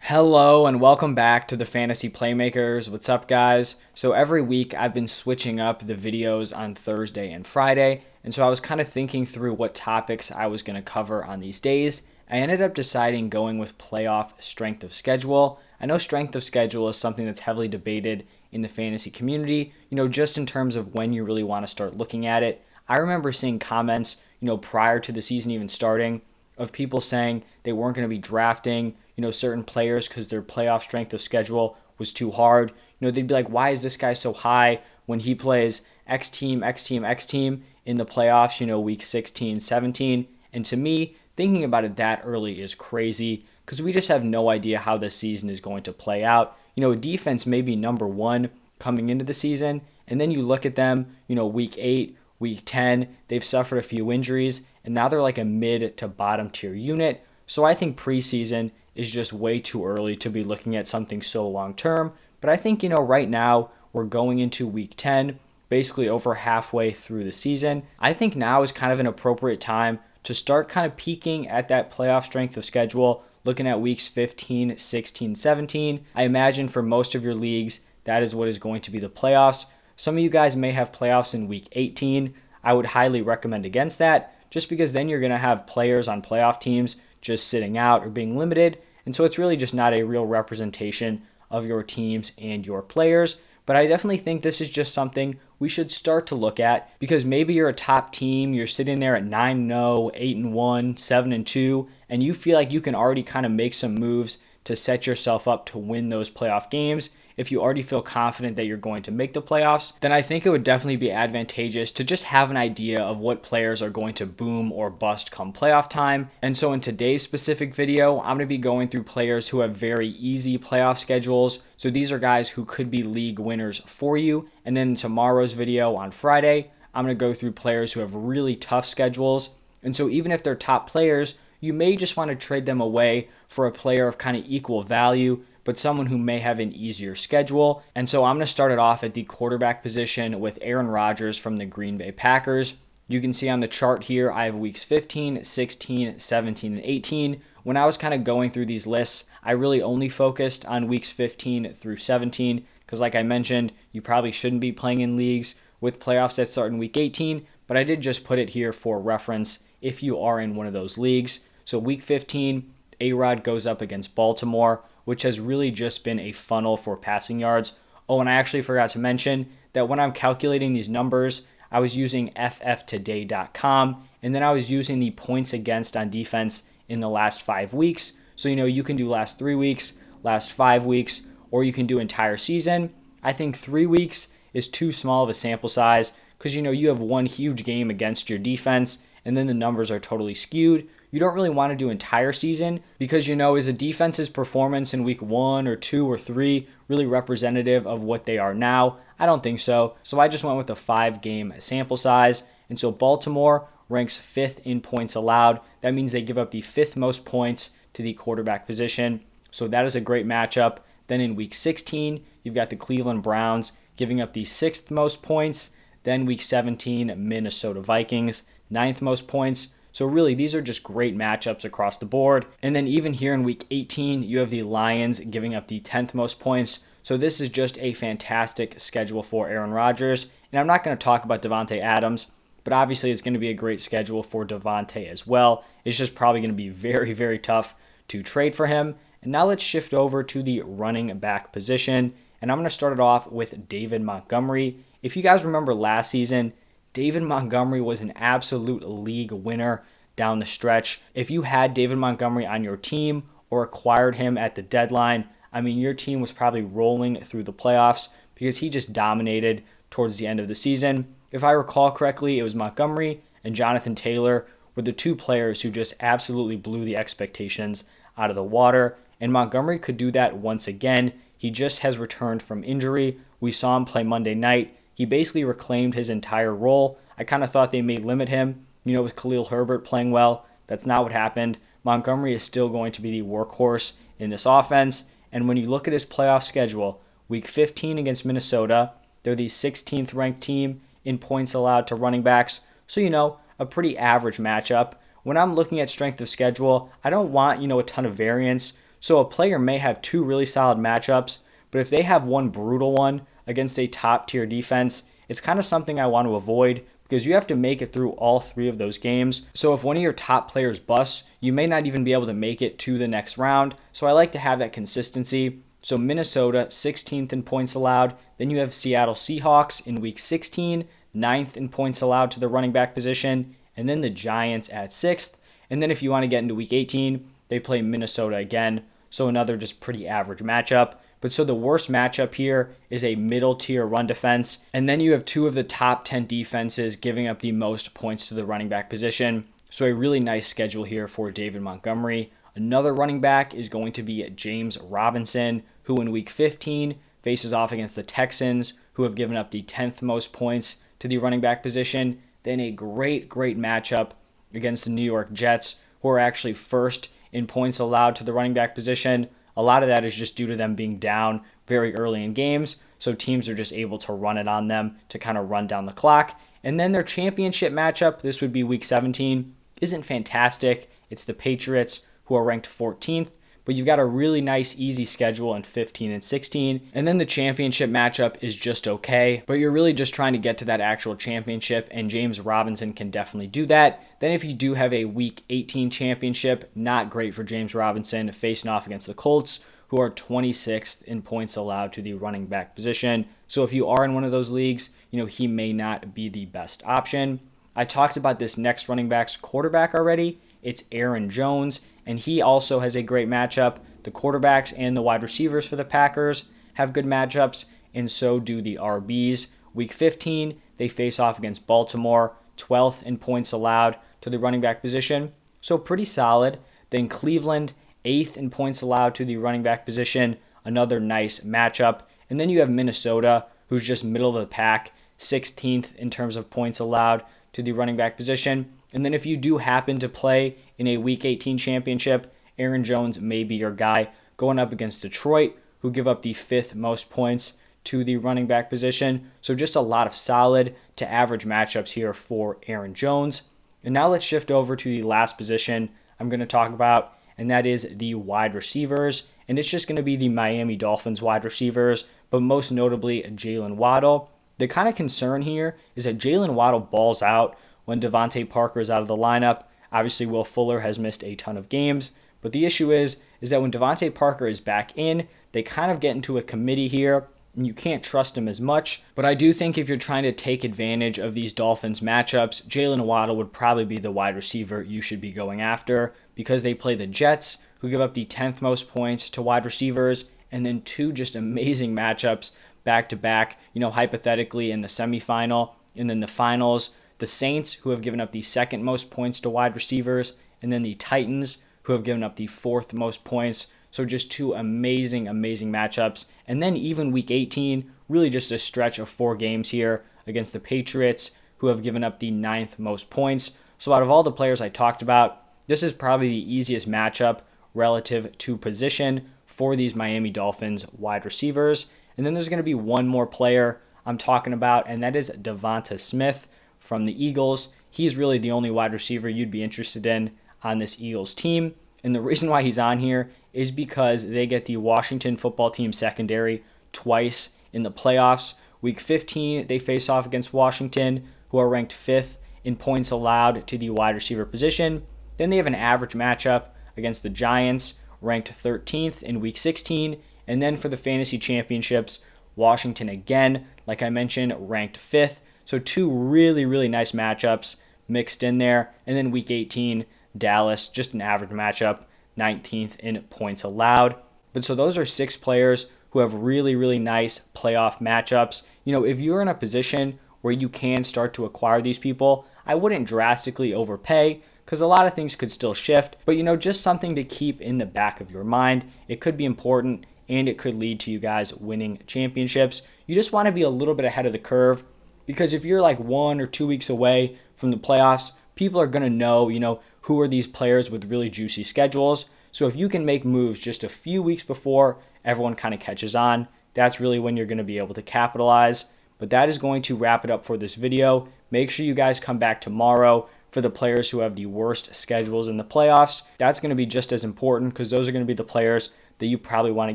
Hello and welcome back to the Fantasy Playmakers. What's up, guys? So every week I've been switching up the videos on Thursday and Friday, and so I was kind of thinking through what topics I was going to cover on these days. I ended up deciding going with playoff strength of schedule. I know strength of schedule is something that's heavily debated in the fantasy community, just in terms of when you really want to start looking at it. I remember seeing comments, prior to the season even starting of people saying they weren't going to be drafting, certain players because their playoff strength of schedule was too hard. They'd be like, why is this guy so high when he plays X team, X team, X team in the playoffs, week 16, 17. And to me, thinking about it that early is crazy because we just have no idea how this season is going to play out. A defense may be number one coming into the season, and then you look at them, week 8, week 10, they've suffered a few injuries, and now they're like a mid to bottom tier unit. So I think preseason is just way too early to be looking at something so long term. But I think, right now we're going into week 10, basically over halfway through the season. I think now is kind of an appropriate time to start kind of peaking at that playoff strength of schedule, looking at weeks 15, 16, 17. I imagine for most of your leagues, that is what is going to be the playoffs. Some of you guys may have playoffs in week 18. I would highly recommend against that, just because then you're going to have players on playoff teams just sitting out or being limited. And so it's really just not a real representation of your teams and your players. But I definitely think this is just something we should start to look at because maybe you're a top team, you're sitting there at 9-0, 8-1, 7-2, and you feel like you can already kind of make some moves to set yourself up to win those playoff games. If you already feel confident that you're going to make the playoffs, then I think it would definitely be advantageous to just have an idea of what players are going to boom or bust come playoff time. And so in today's specific video, I'm going to be going through players who have very easy playoff schedules. So these are guys who could be league winners for you. And then tomorrow's video on Friday, I'm going to go through players who have really tough schedules. And so even if they're top players, you may just want to trade them away for a player of kind of equal value, but someone who may have an easier schedule. And so I'm going to start it off at the quarterback position with Aaron Rodgers from the Green Bay Packers. You can see on the chart here, I have weeks 15, 16, 17, and 18. When I was kind of going through these lists, I really only focused on weeks 15 through 17, because like I mentioned, you probably shouldn't be playing in leagues with playoffs that start in week 18, but I did just put it here for reference if you are in one of those leagues. So week 15, A-Rod goes up against Baltimore, which has really just been a funnel for passing yards. Oh, and I actually forgot to mention that when I'm calculating these numbers, I was using fftoday.com, and then I was using the points against on defense in the last 5 weeks. So, you can do last 3 weeks, last 5 weeks, or you can do entire season. I think 3 weeks is too small of a sample size because, you have one huge game against your defense, and then the numbers are totally skewed. You don't really want to do entire season because, is a defense's performance in week 1 or 2 or 3 really representative of what they are now? I don't think so. So I just went with a 5-game sample size. And so Baltimore ranks 5th in points allowed. That means they give up the 5th most points to the quarterback position. So that is a great matchup. Then in week 16, you've got the Cleveland Browns giving up the 6th most points. Then week 17, Minnesota Vikings, 9th most points. So really, these are just great matchups across the board. And then even here in week 18, you have the Lions giving up the 10th most points. So this is just a fantastic schedule for Aaron Rodgers. And I'm not going to talk about Devonta Adams, but obviously it's going to be a great schedule for Devonta as well. It's just probably going to be very, very tough to trade for him. And now let's shift over to the running back position. And I'm going to start it off with David Montgomery. If you guys remember last season, David Montgomery was an absolute league winner down the stretch. If you had David Montgomery on your team or acquired him at the deadline, your team was probably rolling through the playoffs because he just dominated towards the end of the season. If I recall correctly, it was Montgomery and Jonathan Taylor were the two players who just absolutely blew the expectations out of the water. And Montgomery could do that once again. He just has returned from injury. We saw him play Monday night. He basically reclaimed his entire role. I kind of thought they may limit him, with Khalil Herbert playing well. That's not what happened. Montgomery is still going to be the workhorse in this offense. And when you look at his playoff schedule, week 15 against Minnesota, they're the 16th ranked team in points allowed to running backs. So, a pretty average matchup. When I'm looking at strength of schedule, I don't want, a ton of variance. So a player may have two really solid matchups, but if they have one brutal one against a top tier defense, it's kind of something I want to avoid because you have to make it through all three of those games. So if one of your top players busts, you may not even be able to make it to the next round. So I like to have that consistency. So Minnesota, 16th in points allowed. Then you have Seattle Seahawks in week 16, 9th in points allowed to the running back position. And then the Giants at 6th. And then if you want to get into week 18, they play Minnesota again. So another just pretty average matchup. But so the worst matchup here is a middle tier run defense. And then you have two of the top 10 defenses giving up the most points to the running back position. So a really nice schedule here for David Montgomery. Another running back is going to be James Robinson, who in week 15 faces off against the Texans, who have given up the 10th most points to the running back position. Then a great matchup against the New York Jets, who are actually first in points allowed to the running back position. A lot of that is just due to them being down very early in games, so teams are just able to run it on them to kind of run down the clock. And then their championship matchup, this would be week 17, isn't fantastic. It's the Patriots, who are ranked 14th, but you've got a really nice, easy schedule in 15 and 16. And then the championship matchup is just okay, but you're really just trying to get to that actual championship, and James Robinson can definitely do that. Then if you do have a week 18 championship, not great for James Robinson facing off against the Colts, who are 26th in points allowed to the running back position. So if you are in one of those leagues, he may not be the best option. I talked about this next running back's quarterback already. It's Aaron Jones, and he also has a great matchup. The quarterbacks and the wide receivers for the Packers have good matchups, and so do the RBs. Week 15, they face off against Baltimore, 12th in points allowed to the running back position, so pretty solid. Then Cleveland, 8th in points allowed to the running back position, another nice matchup. And then you have Minnesota, who's just middle of the pack, 16th in terms of points allowed to the running back position. And then if you do happen to play in a week 18 championship, Aaron Jones may be your guy going up against Detroit, who give up the 5th most points to the running back position. So just a lot of solid to average matchups here for Aaron Jones. And now let's shift over to the last position I'm going to talk about, and that is the wide receivers. And it's just going to be the Miami Dolphins wide receivers, but most notably Jaylen Waddle. The kind of concern here is that Jaylen Waddle balls out when Devonta Parker is out of the lineup. Obviously, Will Fuller has missed a ton of games, but the issue is that when Devonta Parker is back in, they kind of get into a committee here, and you can't trust him as much. But I do think if you're trying to take advantage of these Dolphins matchups, Jaylen Waddle would probably be the wide receiver you should be going after, because they play the Jets, who give up the 10th most points to wide receivers, and then two just amazing matchups back-to-back, hypothetically in the semifinal, and then the finals. The Saints, who have given up the 2nd most points to wide receivers, and then the Titans, who have given up the 4th most points. So just two amazing matchups. And then even week 18, really just a stretch of 4 games here against the Patriots, who have given up the 9th most points. So out of all the players I talked about, this is probably the easiest matchup relative to position for these Miami Dolphins wide receivers. And then there's going to be one more player I'm talking about, and that is Devonta Smith from the Eagles. He's really the only wide receiver you'd be interested in on this Eagles team. And the reason why he's on here is because they get the Washington football team secondary twice in the playoffs. Week 15, they face off against Washington, who are ranked 5th in points allowed to the wide receiver position. Then they have an average matchup against the Giants, ranked 13th in week 16. And then for the fantasy championships, Washington again, like I mentioned, ranked 5th. So two really nice matchups mixed in there. And then week 18, Dallas, just an average matchup, 19th in points allowed. But so those are 6 players who have really nice playoff matchups. If you're in a position where you can start to acquire these people, I wouldn't drastically overpay because a lot of things could still shift. But, just something to keep in the back of your mind. It could be important and it could lead to you guys winning championships. You just want to be a little bit ahead of the curve, because if you're like 1 or 2 weeks away from the playoffs, people are going to know, who are these players with really juicy schedules. So if you can make moves just a few weeks before everyone kind of catches on, that's really when you're going to be able to capitalize. But that is going to wrap it up for this video. Make sure you guys come back tomorrow for the players who have the worst schedules in the playoffs. That's going to be just as important because those are going to be the players that you probably want to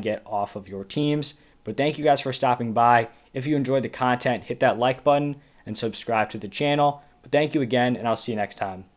get off of your teams. But thank you guys for stopping by. If you enjoyed the content, hit that like button and subscribe to the channel. But thank you again, and I'll see you next time.